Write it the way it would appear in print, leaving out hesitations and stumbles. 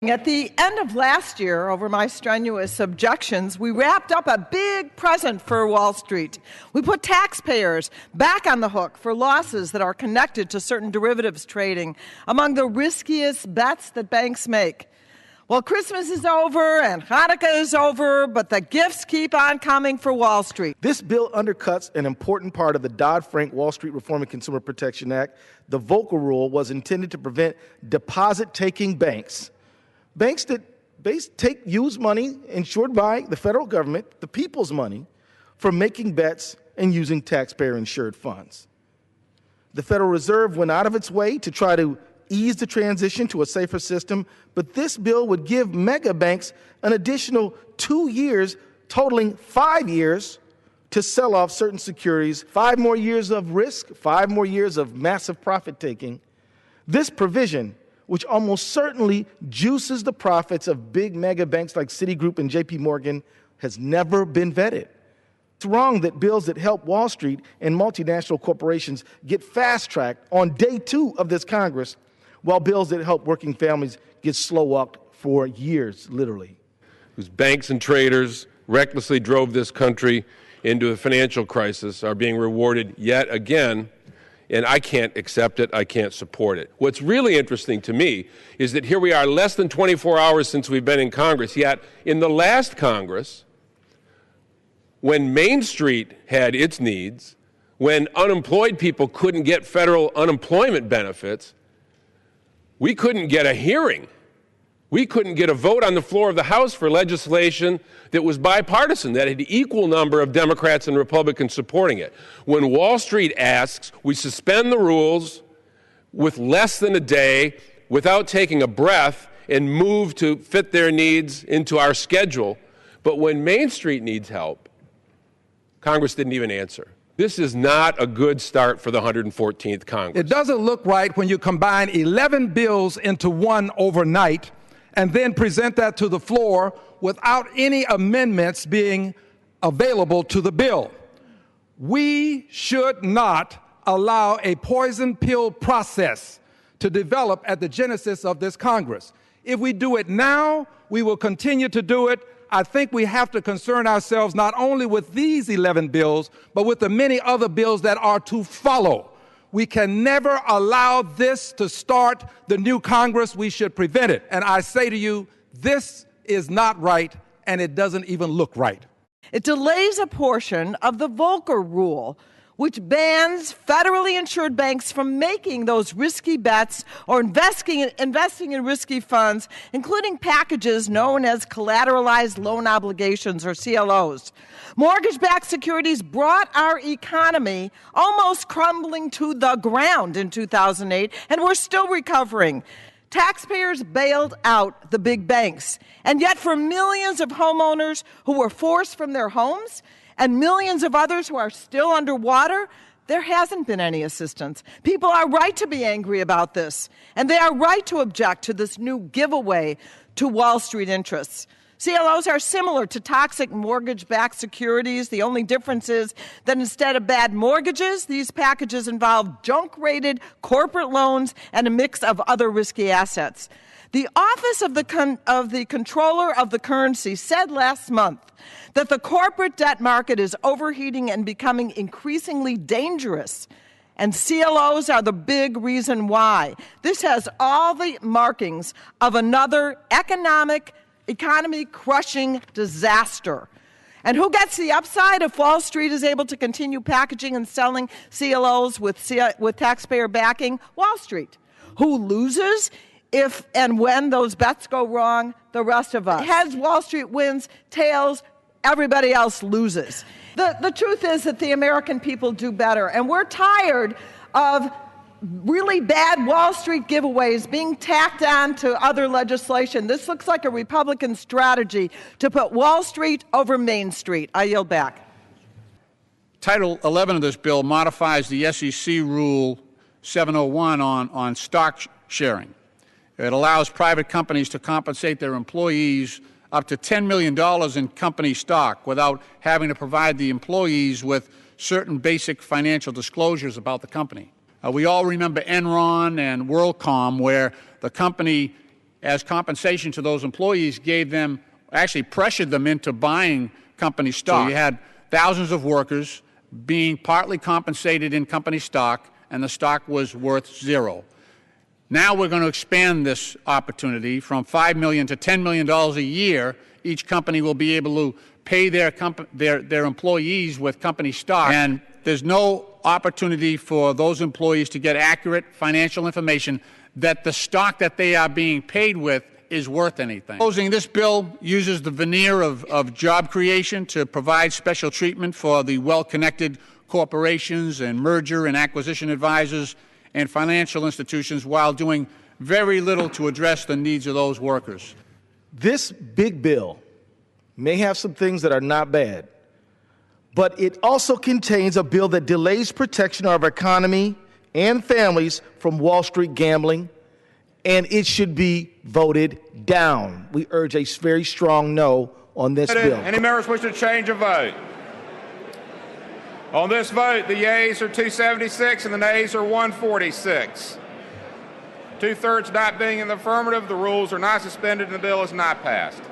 At the end of last year, over my strenuous objections, we wrapped up a big present for Wall Street. We put taxpayers back on the hook for losses that are connected to certain derivatives trading, among the riskiest bets that banks make. Well, Christmas is over and Hanukkah is over, but the gifts keep on coming for Wall Street. This bill undercuts an important part of the Dodd-Frank Wall Street Reform and Consumer Protection Act. The Volcker Rule was intended to prevent deposit-taking banks that use money insured by the federal government, the people's money, from making bets and using taxpayer-insured funds. The Federal Reserve went out of its way to try to ease the transition to a safer system, but this bill would give mega banks an additional 2 years, totaling 5 years, to sell off certain securities, 5 more years of risk, 5 more years of massive profit-taking. This provision, which almost certainly juices the profits of big mega banks like Citigroup and J.P. Morgan, has never been vetted. It's wrong that bills that help Wall Street and multinational corporations get fast-tracked on day 2 of this Congress, while bills that help working families get slow-walked for years, literally. Whose banks and traders recklessly drove this country into a financial crisis are being rewarded yet again, and I can't accept it, I can't support it. What's really interesting to me is that here we are less than 24 hours since we've been in Congress, yet in the last Congress, when Main Street had its needs, when unemployed people couldn't get federal unemployment benefits, we couldn't get a hearing. We couldn't get a vote on the floor of the House for legislation that was bipartisan, that had an equal number of Democrats and Republicans supporting it. When Wall Street asks, we suspend the rules with less than a day, without taking a breath, and move to fit their needs into our schedule. But when Main Street needs help, Congress didn't even answer. This is not a good start for the 114th Congress. It doesn't look right when you combine 11 bills into one overnight and then present that to the floor without any amendments being available to the bill. We should not allow a poison pill process to develop at the genesis of this Congress. If we do it now, we will continue to do it. I think we have to concern ourselves not only with these 11 bills, but with the many other bills that are to follow. We can never allow this to start the new Congress. We should prevent it. And I say to you, this is not right, and it doesn't even look right. It delays a portion of the Volcker Rule, which bans federally insured banks from making those risky bets or investing in risky funds, including packages known as collateralized loan obligations, or CLOs. Mortgage-backed securities brought our economy almost crumbling to the ground in 2008, and we're still recovering. Taxpayers bailed out the big banks. And yet for millions of homeowners who were forced from their homes and millions of others who are still underwater, there hasn't been any assistance. People are right to be angry about this, and they are right to object to this new giveaway to Wall Street interests. CLOs are similar to toxic mortgage-backed securities. The only difference is that instead of bad mortgages, these packages involve junk-rated corporate loans and a mix of other risky assets. The Office of the Comptroller of the Currency said last month that the corporate debt market is overheating and becoming increasingly dangerous. And CLOs are the big reason why. This has all the markings of another economy-crushing disaster. And who gets the upside if Wall Street is able to continue packaging and selling CLOs with taxpayer backing? Wall Street. Who loses if and when those bets go wrong? The rest of us. Heads, Wall Street wins. Tails, everybody else loses. The truth is that the American people do better, and we're tired of really bad Wall Street giveaways being tacked on to other legislation. This looks like a Republican strategy to put Wall Street over Main Street. I yield back. Title 11 of this bill modifies the SEC Rule 701 on stock sharing. It allows private companies to compensate their employees up to $10 million in company stock without having to provide the employees with certain basic financial disclosures about the company. We all remember Enron and WorldCom, where the company as compensation to those employees, actually pressured them into buying company stock. So you had thousands of workers being partly compensated in company stock, and the stock was worth zero. Now we're going to expand this opportunity from $5 million to $10 million a year. Each company will be able to pay their employees with company stock, and there's no opportunity for those employees to get accurate financial information that the stock that they are being paid with is worth anything. This bill uses the veneer of job creation to provide special treatment for the well-connected corporations and merger and acquisition advisors and financial institutions while doing very little to address the needs of those workers. This big bill may have some things that are not bad, but it also contains a bill that delays protection of our economy and families from Wall Street gambling, and it should be voted down. We urge a very strong no on this bill. Any members wish to change a vote? On this vote, the yeas are 276 and the nays are 146. Two-thirds not being in the affirmative, the rules are not suspended and the bill is not passed.